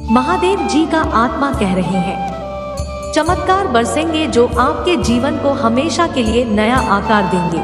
महादेव जी का आत्मा कह रहे हैं, चमत्कार बरसेंगे जो आपके जीवन को हमेशा के लिए नया आकार देंगे।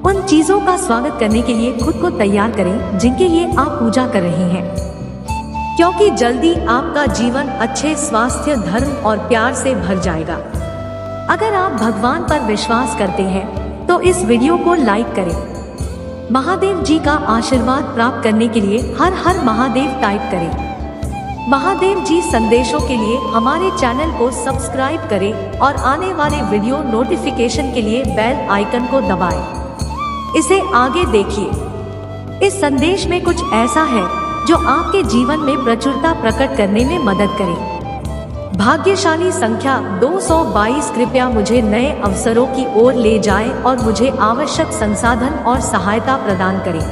उन चीजों का स्वागत करने के लिए खुद को तैयार करें जिनके लिए आप पूजा कर रहे हैं, क्योंकि जल्दी आपका जीवन अच्छे स्वास्थ्य, धर्म और प्यार से भर जाएगा। अगर आप भगवान पर विश्वास करते हैं तो इस वीडियो को लाइक करें। महादेव जी का आशीर्वाद प्राप्त करने के लिए हर हर महादेव टाइप करें। महादेव जी संदेशों के लिए हमारे चैनल को सब्सक्राइब करें और आने वाले वीडियो नोटिफिकेशन के लिए बेल आइकन को दबाएं। इसे आगे देखिए। इस संदेश में कुछ ऐसा है जो आपके जीवन में प्रचुरता प्रकट करने में मदद करे। भाग्यशाली संख्या 222, कृपया मुझे नए अवसरों की ओर ले जाएं और मुझे आवश्यक संसाधन और सहायता प्रदान करें।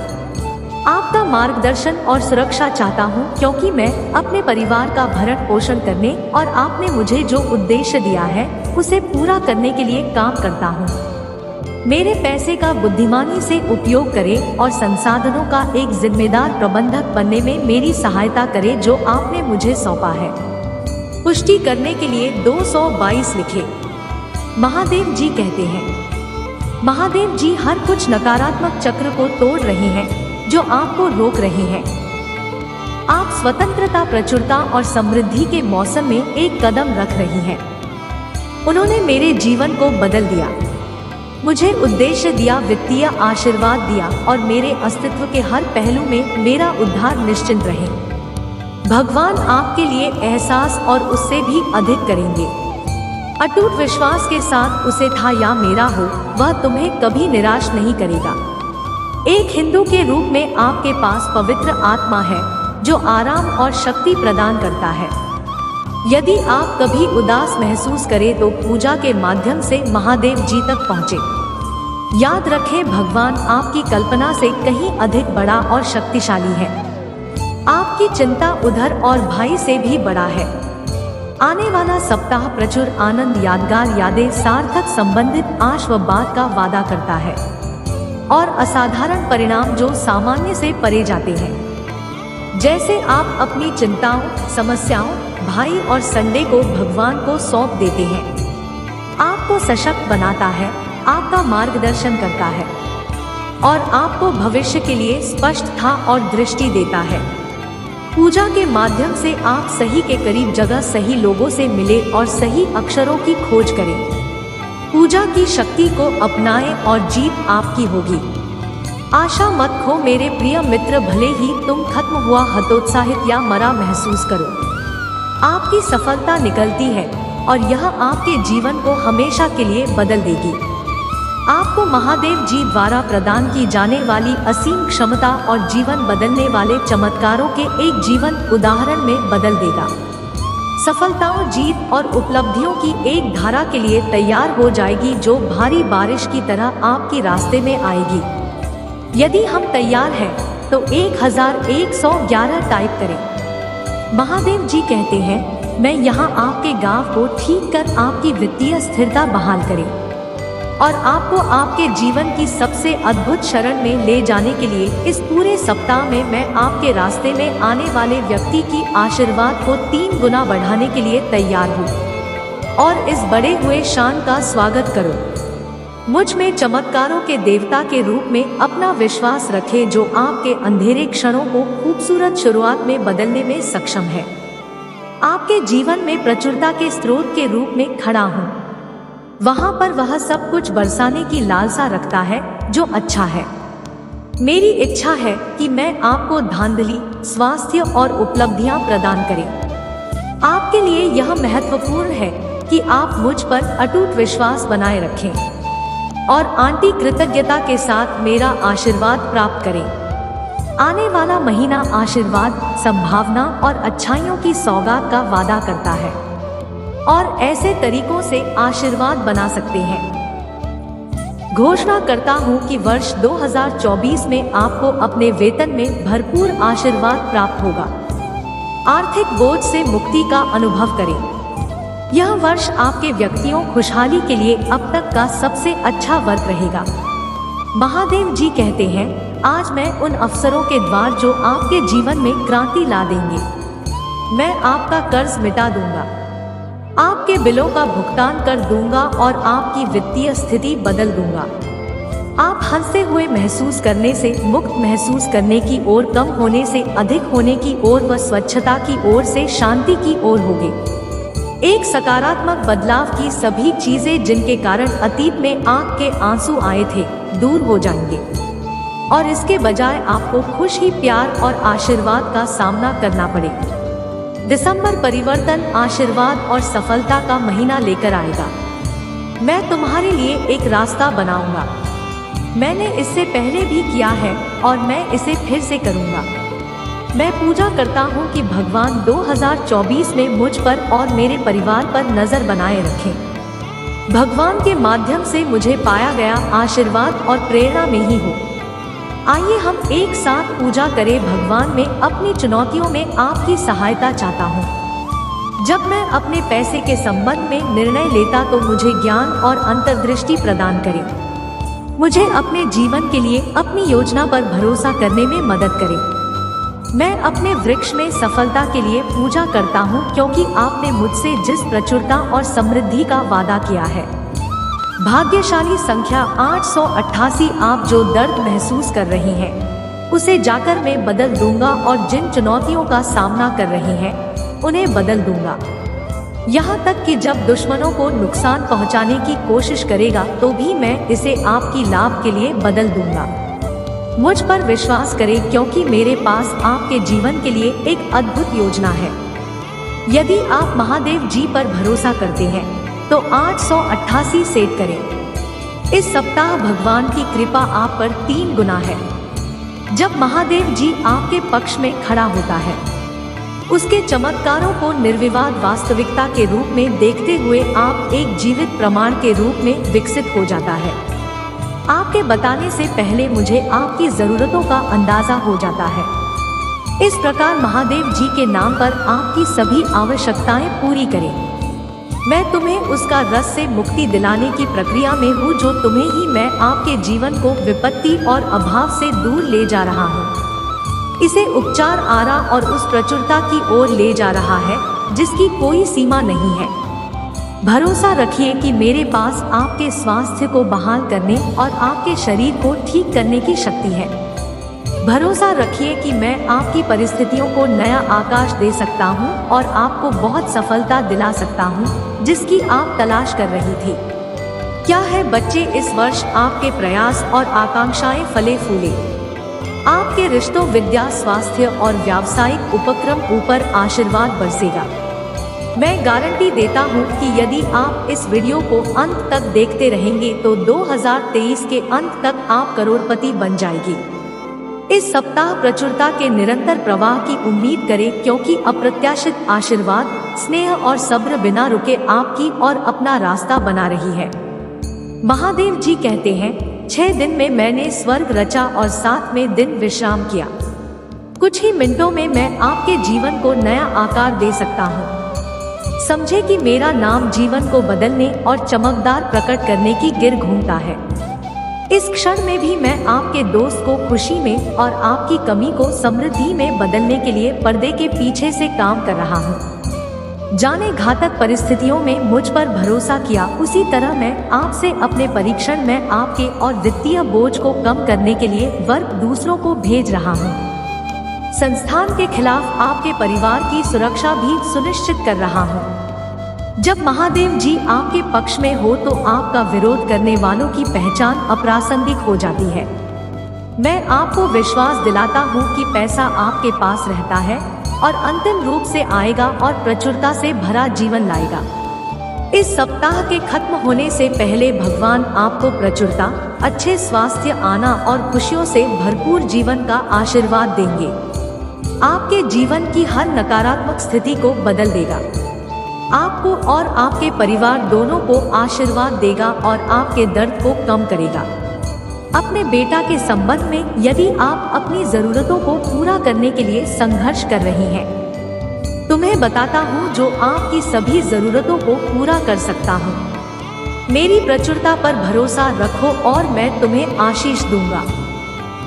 आपका मार्गदर्शन और सुरक्षा चाहता हूं, क्योंकि मैं अपने परिवार का भरण पोषण करने और आपने मुझे जो उद्देश्य दिया है उसे पूरा करने के लिए काम करता हूं। मेरे पैसे का बुद्धिमानी से उपयोग करें और संसाधनों का एक जिम्मेदार प्रबंधक बनने में मेरी सहायता करें जो आपने मुझे सौंपा है। पुष्टि करने के लिए 222 लिखें। महादेव जी कहते हैं, महादेव जी हर कुछ नकारात्मक चक्र को तोड़ रहे हैं जो आपको रोक रहे हैं। आप स्वतंत्रता, प्रचुरता और समृद्धि के मौसम में एक कदम रख रही हैं। उन्होंने मेरे जीवन को बदल दिया, मुझे उद्देश्य दिया, वित्तीय आशीर्वाद दिया और मेरे अस्तित्व के हर पहलू में मेरा उद्धार निश्चिंत रहे। भगवान आपके लिए एहसास और उससे भी अधिक करेंगे। अटूट विश्वास के साथ उसे था या मेरा हो, वह तुम्हें कभी निराश नहीं करेगा। एक हिंदू के रूप में आपके पास पवित्र आत्मा है जो आराम और शक्ति प्रदान करता है। यदि आप कभी उदास महसूस करें तो पूजा के माध्यम से महादेव जी तक पहुँचे। याद रखें, भगवान आपकी कल्पना से कहीं अधिक बड़ा और शक्तिशाली है। आपकी चिंता उधर और भाई से भी बड़ा है। आने वाला सप्ताह प्रचुर आनंद, यादगार यादें, सार्थक संबंधित आशावाद का वादा करता है और असाधारण परिणाम जो सामान्य से परे जाते हैं। जैसे आप अपनी चिंताओं, समस्याओं, भाई और संडे को भगवान को सौंप देते हैं, आपको सशक्त बनाता है, आपका मार्गदर्शन करता है और आपको भविष्य के लिए स्पष्टता और दृष्टि देता है। पूजा के माध्यम से आप सही के करीब जगह, सही लोगों से मिले और सही अक्षरों की खोज करें। पूजा की शक्ति को अपनाएं और जीत आपकी होगी। आशा मत खो मेरे प्रिय मित्र, भले ही तुम खत्म हुआ, हतोत्साहित या मरा महसूस करो, आपकी सफलता निकलती है और यह आपके जीवन को हमेशा के लिए बदल देगी। आपको महादेव जी द्वारा प्रदान की जाने वाली असीम क्षमता और जीवन बदलने वाले चमत्कारों के एक जीवन उदाहरण में बदल देगा। सफलताओं, जीत और उपलब्धियों की एक धारा के लिए तैयार हो जाएगी जो भारी बारिश की तरह आपके रास्ते में आएगी। यदि हम तैयार हैं तो 1111 टाइप करें। महादेव जी कहते हैं, मैं यहाँ आपके गांव को ठीक कर आपकी वित्तीय स्थिरता बहाल करें और आपको आपके जीवन की सबसे अद्भुत शरण में ले जाने के लिए इस पूरे सप्ताह में मैं आपके रास्ते में आने वाले व्यक्ति की आशीर्वाद को 3 गुना बढ़ाने के लिए तैयार हूँ। और इस बढ़े हुए शान का स्वागत करो। मुझ में चमत्कारों के देवता के रूप में अपना विश्वास रखें जो आपके अंधेरे क्षणों को खूबसूरत शुरुआत में बदलने में सक्षम है। आपके जीवन में प्रचुरता के स्रोत के रूप में खड़ा हूँ। वहां पर वह सब कुछ बरसाने की लालसा रखता है जो अच्छा है। मेरी इच्छा है कि मैं आपको धांधली, स्वास्थ्य और उपलब्धियां प्रदान करें। आपके लिए यह महत्वपूर्ण है कि आप मुझ पर अटूट विश्वास बनाए रखें और आंटी कृतज्ञता के साथ मेरा आशीर्वाद प्राप्त करें। आने वाला महीना आशीर्वाद, संभावना और अच्छाइयों की सौगात का वादा करता है और ऐसे तरीकों से आशीर्वाद बना सकते हैं। घोषणा करता हूँ कि वर्ष 2024 में आपको अपने वेतन में भरपूर आशीर्वाद प्राप्त होगा। आर्थिक बोझ से मुक्ति का अनुभव करें। यह वर्ष आपके व्यक्तियों खुशहाली के लिए अब तक का सबसे अच्छा वर्ष रहेगा। महादेव जी कहते हैं, आज मैं उन अवसरों के द्वार जो आपके जीवन में क्रांति ला देंगे। मैं आपका कर्ज मिटा दूंगा, आपके बिलों का भुगतान कर दूंगा और आपकी वित्तीय स्थिति बदल दूंगा। आप हंसते हुए महसूस करने से मुक्त महसूस करने की ओर, कम होने से अधिक होने की ओर व स्वच्छता की ओर से शांति की ओर होगे। एक सकारात्मक बदलाव की सभी चीजें जिनके कारण अतीत में आंख के आंसू आए थे दूर हो जाएंगे और इसके बजाय आपको खुशी, प्यार और आशीर्वाद का सामना करना पड़े। दिसंबर परिवर्तन, आशीर्वाद और सफलता का महीना लेकर आएगा। मैं तुम्हारे लिए एक रास्ता बनाऊंगा। मैंने इससे पहले भी किया है और मैं इसे फिर से करूंगा। मैं पूजा करता हूं कि भगवान 2024 में मुझ पर और मेरे परिवार पर नजर बनाए रखें। भगवान के माध्यम से मुझे पाया गया आशीर्वाद और प्रेरणा में ही हो। आइए हम एक साथ पूजा करें। भगवान, में अपनी चुनौतियों में आपकी सहायता चाहता हूँ। जब मैं अपने पैसे के संबंध में निर्णय लेता तो मुझे ज्ञान और अंतर्दृष्टि प्रदान करें। मुझे अपने जीवन के लिए अपनी योजना पर भरोसा करने में मदद करें। मैं अपने वृक्ष में सफलता के लिए पूजा करता हूँ क्योंकि आपने मुझसे जिस प्रचुरता और समृद्धि का वादा किया है। भाग्यशाली संख्या 888। आप जो दर्द महसूस कर रही हैं, उसे जाकर मैं बदल दूंगा और जिन चुनौतियों का सामना कर रही हैं, उन्हें बदल दूंगा। यहाँ तक कि जब दुश्मनों को नुकसान पहुँचाने की कोशिश करेगा तो भी मैं इसे आपकी लाभ के लिए बदल दूंगा। मुझ पर विश्वास करें क्योंकि मेरे पास आपके जीवन के लिए एक अद्भुत योजना है। यदि आप महादेव जी पर भरोसा करते हैं तो 888 सेट करें। इस सप्ताह भगवान की कृपा आप पर 3 गुना है। जब महादेव जी आपके पक्ष में खड़ा होता है, उसके चमत्कारों को निर्विवाद वास्तविकता के रूप में देखते हुए आप एक जीवित प्रमाण के रूप में विकसित हो जाता है। आपके बताने से पहले मुझे आपकी जरूरतों का अंदाजा हो जाता है। इस प्रकार महादेव जी के नाम पर आपकी सभी आवश्यकताएं पूरी करें। मैं तुम्हें उसका रस से मुक्ति दिलाने की प्रक्रिया में हूँ जो तुम्हें ही मैं आपके जीवन को विपत्ति और अभाव से दूर ले जा रहा हूँ। इसे उपचार, आरा और उस प्रचुरता की ओर ले जा रहा है जिसकी कोई सीमा नहीं है। भरोसा रखिए कि मेरे पास आपके स्वास्थ्य को बहाल करने और आपके शरीर को ठीक करने की शक्ति है। भरोसा रखिए कि मैं आपकी परिस्थितियों को नया आकाश दे सकता हूं और आपको बहुत सफलता दिला सकता हूं जिसकी आप तलाश कर रही थी। क्या है बच्चे, इस वर्ष आपके प्रयास और आकांक्षाएं फले फूले। आपके रिश्तों, विद्या, स्वास्थ्य और व्यावसायिक उपक्रम ऊपर आशीर्वाद बरसेगा। मैं गारंटी देता हूं कि यदि आप इस वीडियो को अंत तक देखते रहेंगे तो 2023 के अंत तक आप करोड़पति बन जाएगी। इस सप्ताह प्रचुरता के निरंतर प्रवाह की उम्मीद करें क्योंकि अप्रत्याशित आशीर्वाद, स्नेह और सब्र बिना रुके आपकी और अपना रास्ता बना रही है। महादेव जी कहते हैं, 6 दिन में मैंने स्वर्ग रचा और 7वें दिन विश्राम किया। कुछ ही मिनटों में मैं आपके जीवन को नया आकार दे सकता हूँ। समझे कि मेरा नाम जीवन को बदलने और चमकदार प्रकट करने की गिर घूमता है। इस क्षण में भी मैं आपके दोस्त को खुशी में और आपकी कमी को समृद्धि में बदलने के लिए पर्दे के पीछे से काम कर रहा हूँ। जाने घातक परिस्थितियों में मुझ पर भरोसा किया, उसी तरह मैं आपसे अपने परीक्षण में आपके और वित्तीय बोझ को कम करने के लिए वर्क दूसरों को भेज रहा हूँ। संस्थान के खिलाफ आपके परिवार की सुरक्षा भी सुनिश्चित कर रहा हूँ। जब महादेव जी आपके पक्ष में हो तो आपका विरोध करने वालों की पहचान अप्रासंगिक हो जाती है। मैं आपको विश्वास दिलाता हूँ कि पैसा आपके पास रहता है और अंतिम रूप से आएगा और प्रचुरता से भरा जीवन लाएगा। इस सप्ताह के खत्म होने से पहले भगवान आपको प्रचुरता, अच्छे स्वास्थ्य, आना और खुशियों से भरपूर जीवन का आशीर्वाद देंगे। आपके जीवन की हर नकारात्मक स्थिति को बदल देगा। आपको और आपके परिवार दोनों को आशीर्वाद देगा और आपके दर्द को कम करेगा। अपने बेटा के संबंध में यदि आप अपनी जरूरतों को पूरा करने के लिए संघर्ष कर रही हैं, तुम्हें बताता हूँ जो आपकी सभी जरूरतों को पूरा कर सकता हूँ। मेरी प्रचुरता पर भरोसा रखो और मैं तुम्हें आशीष दूंगा।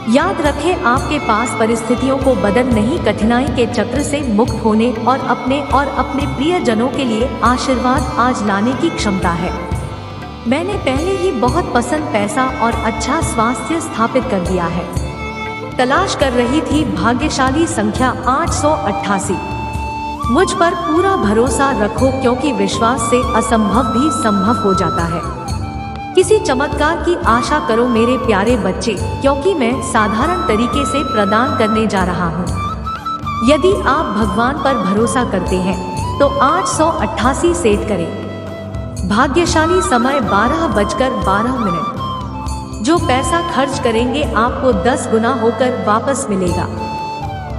याद रखें, आपके पास परिस्थितियों को बदल नहीं, कठिनाई के चक्र से मुक्त होने और अपने प्रियजनों के लिए आशीर्वाद आज लाने की क्षमता है। मैंने पहले ही बहुत पसंद पैसा और अच्छा स्वास्थ्य स्थापित कर दिया है। तलाश कर रही थी भाग्यशाली संख्या 888। मुझ पर पूरा भरोसा रखो, क्योंकि विश्वास से असंभव भी संभव हो जाता है। किसी चमत्कार की आशा करो मेरे प्यारे बच्चे, क्योंकि मैं साधारण तरीके से प्रदान करने जा रहा हूँ। यदि आप भगवान पर भरोसा करते हैं तो 888 सेट करें। भाग्यशाली समय 12:12। जो पैसा खर्च करेंगे आपको 10 गुना होकर वापस मिलेगा।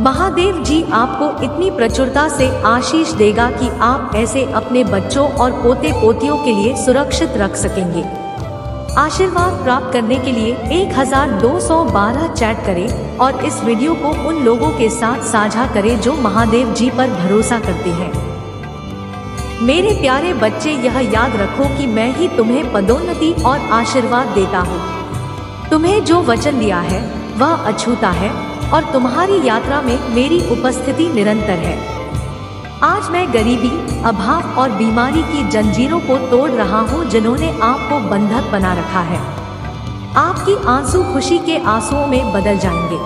महादेव जी आपको इतनी प्रचुरता से आशीष देगा कि आप ऐसे अपने बच्चों और पोते पोतियों के लिए सुरक्षित रख सकेंगे। आशीर्वाद प्राप्त करने के लिए 1212 चैट करें और इस वीडियो को उन लोगों के साथ साझा करें जो महादेव जी पर भरोसा करते हैं। मेरे प्यारे बच्चे, यह याद रखो कि मैं ही तुम्हें पदोन्नति और आशीर्वाद देता हूँ। तुम्हें जो वचन दिया है वह अछूता है और तुम्हारी यात्रा में मेरी उपस्थिति निरंतर है। आज मैं गरीबी, अभाव और बीमारी की जंजीरों को तोड़ रहा हूँ जिन्होंने आपको बंधक बना रखा है। आपकी आंसू खुशी के आंसुओं में बदल जाएंगे।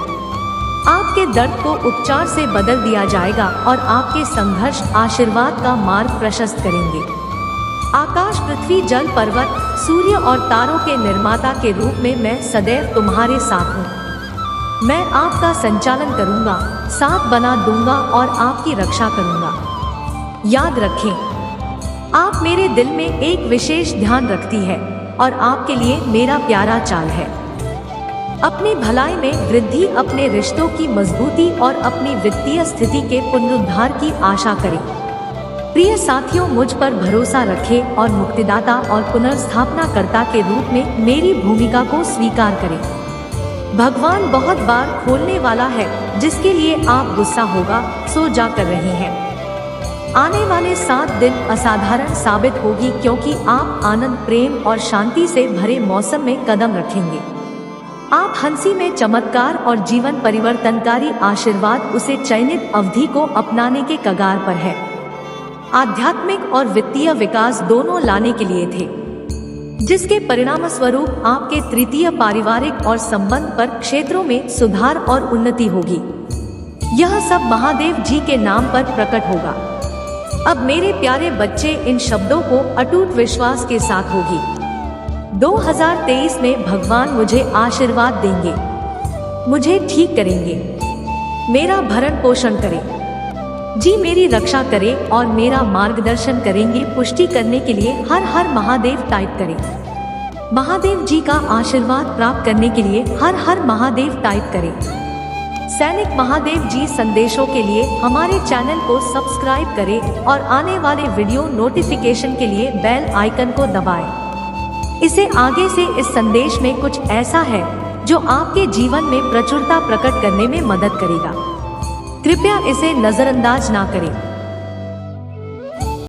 आपके दर्द को उपचार से बदल दिया जाएगा और आपके संघर्ष आशीर्वाद का मार्ग प्रशस्त करेंगे। आकाश, पृथ्वी, जल, पर्वत, सूर्य और तारों के निर्माता के रूप में मैं सदैव तुम्हारे साथ हूँ। मैं आपका संचालन करूंगा, साथ बना दूंगा और आपकी रक्षा करूंगा। याद रखें, आप मेरे दिल में एक विशेष ध्यान रखती है और आपके लिए मेरा प्यारा चाल है। अपनी भलाई में वृद्धि, अपने रिश्तों की मजबूती और अपनी वित्तीय स्थिति के पुनरुद्धार की आशा करें। प्रिय साथियों, मुझ पर भरोसा रखें और मुक्तिदाता और पुनर्स्थापनाकर्ता के रूप में मेरी भूमिका को स्वीकार करें। भगवान बहुत बार खोलने वाला है जिसके लिए आप गुस्सा होगा सो जा कर रहे हैं। आने वाले 7 दिन असाधारण साबित होगी, क्योंकि आप आनंद, प्रेम और शांति से भरे मौसम में कदम रखेंगे। आप हंसी में चमत्कार और जीवन परिवर्तनकारी आशीर्वाद उसे चयनित अवधि को अपनाने के कगार पर है। आध्यात्मिक और वित्तीय विकास दोनों लाने के लिए थे, जिसके परिणाम स्वरूप आपके तृतीय, पारिवारिक और संबंध पर क्षेत्रों में सुधार और उन्नति होगी। यह सब महादेव जी के नाम पर प्रकट होगा। अब मेरे प्यारे बच्चे, इन शब्दों को अटूट विश्वास के साथ होगी। 2023 में भगवान मुझे आशीर्वाद देंगे, मुझे ठीक करेंगे, मेरा भरण पोषण करें जी, मेरी रक्षा करें और मेरा मार्गदर्शन करेंगे। पुष्टि करने के लिए हर हर महादेव टाइप करें। महादेव जी का आशीर्वाद प्राप्त करने के लिए हर हर महादेव टाइप करें। सैनिक महादेव जी संदेशों के लिए हमारे चैनल को सब्सक्राइब करें और आने वाले वीडियो नोटिफिकेशन के लिए बेल आइकन को दबाएं। इसे आगे से इस संदेश में कुछ ऐसा है जो आपके जीवन में प्रचुरता प्रकट करने में मदद करेगा। कृपया इसे नजरअंदाज ना करें।